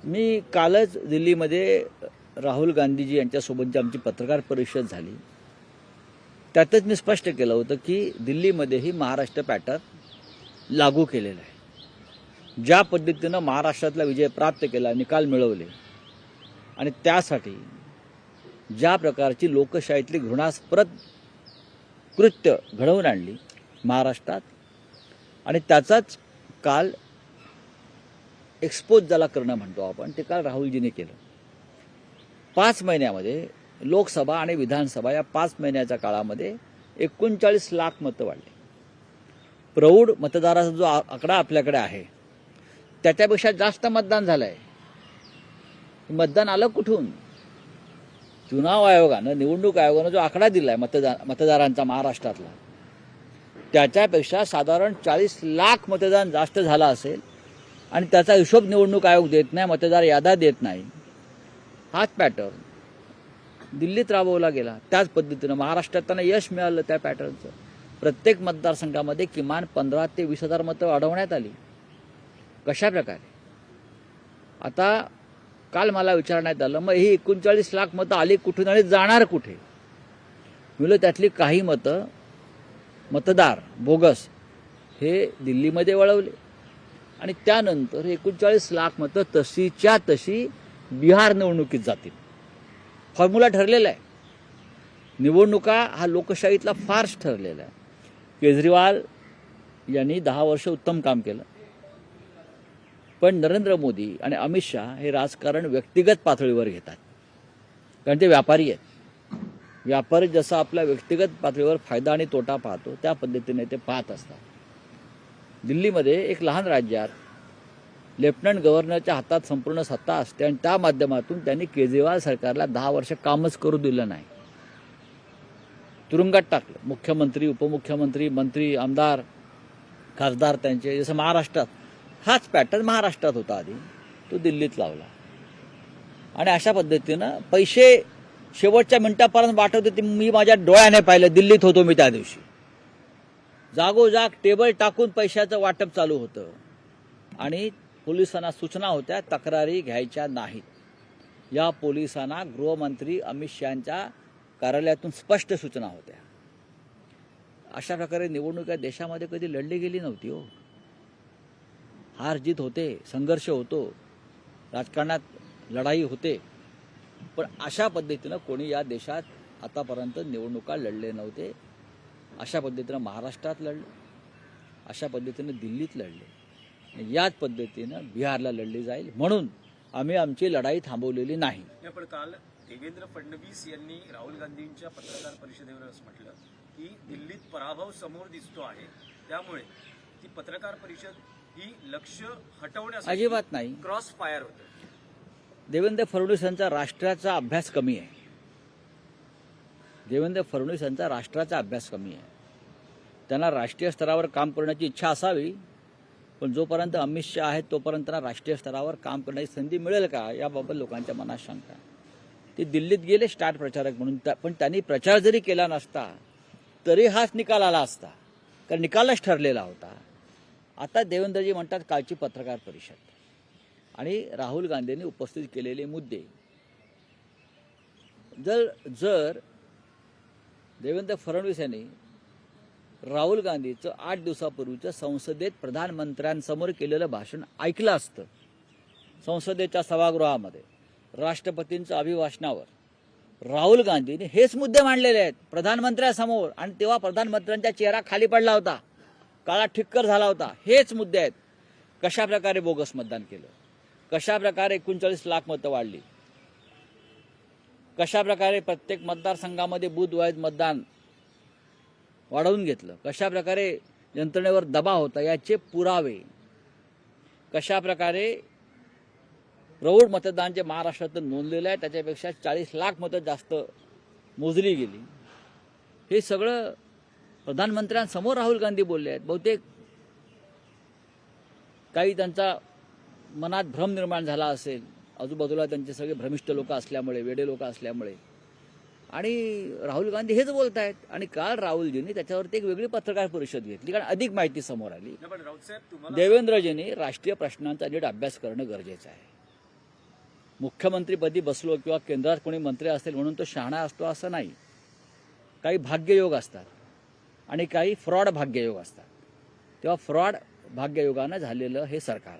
मी कालच दिल्लीमध्ये राहुल गांधीजी यांच्यासोबतची आमची पत्रकार परिषद झाली. त्यातच मी स्पष्ट केलं होतं की दिल्लीमध्येही महाराष्ट्र पॅटर्न लागू केलेला आहे. ज्या पद्धतीनं महाराष्ट्रातला विजय प्राप्त केला, निकाल मिळवले आणि त्यासाठी ज्या प्रकारची लोकशाहीतली घृणास्पद कृत्य घडवून आणली महाराष्ट्रात, आणि त्याचाच काल एक्सपोज ज्याला करणं म्हणतो आपण, ते काल राहुलजीने केलं. 5 महिन्यामध्ये लोकसभा आणि विधानसभा या 5 महिन्याच्या काळामध्ये 39 लाख मतं वाढली. प्रौढ मतदाराचा जो आकडा आपल्याकडे आहे त्याच्यापेक्षा जास्त मतदान झालं आहे. मतदान आलं कुठून? चुनाव आयोगानं, निवडणूक आयोगानं जो आकडा दिला आहे मतदारांचा महाराष्ट्रातला, त्याच्यापेक्षा साधारण 40 लाख मतदान जास्त झालं असेल, आणि त्याचा हिशोब निवडणूक आयोग देत नाही, मतदार याद्या देत नाही. हाच पॅटर्न दिल्लीत राबवला गेला. त्याच पद्धतीनं महाराष्ट्रात त्यांना यश मिळालं. त्या पॅटर्नचं प्रत्येक मतदारसंघामध्ये किमान 15 ते 20 हजार मतं वाढवण्यात आली. कशा प्रकारे? आता काल मला विचारण्यात आलं, मग ही 39 लाख मतं आली कुठून आणि जाणार कुठे? म्हणलं त्यातली काही मतं मतदार बोगस हे दिल्लीमध्ये वळवले, आणि त्यानंतर 39 लाख मतं तशीच्या तशी बिहार निवडणुकीत जातील. फॉर्म्युला ठरलेला आहे. निवडणुका हा लोकशाहीतला फार्स ठरलेला आहे. केजरीवाल यांनी 10 वर्ष उत्तम काम केलं, पण नरेंद्र मोदी आणि अमित शहा हे राजकारण व्यक्तिगत पातळीवर घेतात, कारण ते व्यापारी आहेत. व्यापारी जसा आपल्या व्यक्तिगत पातळीवर फायदा आणि तोटा पाहतो, त्या पद्धतीने ते पाहत असतात. दिल्लीमध्ये एक लहान राज्यात लेफ्टनंट गव्हर्नरच्या हातात संपूर्ण सत्ता असते, आणि त्या माध्यमातून त्यांनी केजरीवाल सरकारला 10 वर्ष कामच करू दिलं नाही. तुरुंगात टाकलं. मुख्यमंत्री, उपमुख्यमंत्री, मंत्री, आमदार, खासदार त्यांचे, जसं महाराष्ट्रात हाच पॅटर्न महाराष्ट्रात होता आधी, तो दिल्लीत लावला. आणि अशा पद्धतीनं पैसे शेवटच्या मिनिटापर्यंत वाटवते. ते मी माझ्या डोळ्याने पाहिलं. दिल्लीत होतो मी त्या दिवशी. जागोजाग टेबल टाकून पैशाचं वाटप चालू होतं, आणि पोलिसांना सूचना होत्या तक्रारी घ्यायच्या नाहीत. या पोलिसांना गृहमंत्री अमित शहांच्या कार्यालयातून स्पष्ट सूचना होत्या. अशा प्रकारे निवडणूक देशामध्ये कधी लढली गेली नव्हती हो. हार जीत होते, संघर्ष होतो, राजकारणात लढाई होते, पण अशा पद्धतीनं कोणी या देशात आतापर्यंत निवडणुका लढले नव्हते. अशा पद्धतीनं महाराष्ट्रात लढले, अशा पद्धतीनं दिल्लीत लढले, आणि याच पद्धतीनं बिहारला लढली जाईल, म्हणून आम्ही आमची लढाई थांबवलेली नाही. पण काल देवेंद्र फडणवीस यांनी राहुल गांधींच्या पत्रकार परिषदेवर असं म्हटलं की दिल्लीत पराभव समोर दिसतो आहे, त्यामुळे ती पत्रकार परिषद ही लक्ष हटवण्यासाठी अजिबात नाही. क्रॉस फायर होतं. देवेंद्र फडणवीस यांचा राष्ट्राचा अभ्यास कमी आहे. देवेंद्र फडणवीस यांचा राष्ट्राचा अभ्यास कमी आहे. त्यांना राष्ट्रीय स्तरावर काम करण्याची इच्छा असावी, पण जोपर्यंत अमित शहा आहेत तोपर्यंत त्यांना राष्ट्रीय स्तरावर काम करण्याची संधी मिळेल का, याबाबत लोकांच्या मनात शंका आहे. ते दिल्लीत गेले स्टार प्रचारक म्हणून, पण त्यांनी प्रचार जरी केला नसता तरी हाच निकाल आला असता, कारण निकालच ठरलेला होता. आता देवेंद्रजी म्हणतात कालची पत्रकार परिषद आणि राहुल गांधींनी उपस्थित केलेले मुद्दे, जर देवेंद्र फडणवीस यांनी राहुल गांधीचं 8 दिवसापूर्वीचं संसदेत प्रधानमंत्र्यांसमोर केलेलं भाषण ऐकलं असतं, संसदेच्या सभागृहामध्ये राष्ट्रपतींच्या अभिभाषणावर राहुल गांधींनी हेच मुद्दे मांडलेले आहेत प्रधानमंत्र्यांसमोर, आणि तेव्हा प्रधानमंत्र्यांचा चेहरा खाली पडला होता, काळा ठिक्कर झाला होता. हेच मुद्दे आहेत. कशा प्रकारे बोगस मतदान केलं, कशा प्रकारे 39 लाख मतं वाढली, कशा प्रकारे प्रत्येक मतदारसंघामध्ये बूथ वाईज मतदान वाढवून घेतलं, कशा प्रकारे यंत्रणेवर दबाव होता, याचे पुरावे, कशा प्रकारे प्रौढ मतदान जे महाराष्ट्रातून नोंदलेलं आहे त्याच्यापेक्षा 40 लाख मतं जास्त मोजली गेली, हे सगळं प्रधानमंत्र्यांसमोर राहुल गांधी बोलले आहेत. बहुतेक काही त्यांचा मनात भ्रम निर्माण झाला असेल, आजूबाजूला त्यांचे सगळे भ्रमिष्ठ लोक असल्यामुळे, वेडे लोक असल्यामुळे, आणि राहुल गांधी हेच बोलत आहेत. आणि काल राहुलजींनी त्याच्यावरती एक वेगळी पत्रकार परिषद घेतली, कारण अधिक माहिती समोर आली. देवेंद्रजींनी राष्ट्रीय प्रश्नांचा नीट अभ्यास करणं गरजेचं आहे. मुख्यमंत्रीपदी बसलो किंवा केंद्रात कोणी मंत्री असेल म्हणून तो शहाणा असतो असं नाही. काही भाग्ययोग असतात आणि काही फ्रॉड भाग्ययोग असतात. तेव्हा फ्रॉड भाग्ययोगानं झालेलं हे सरकार आहे.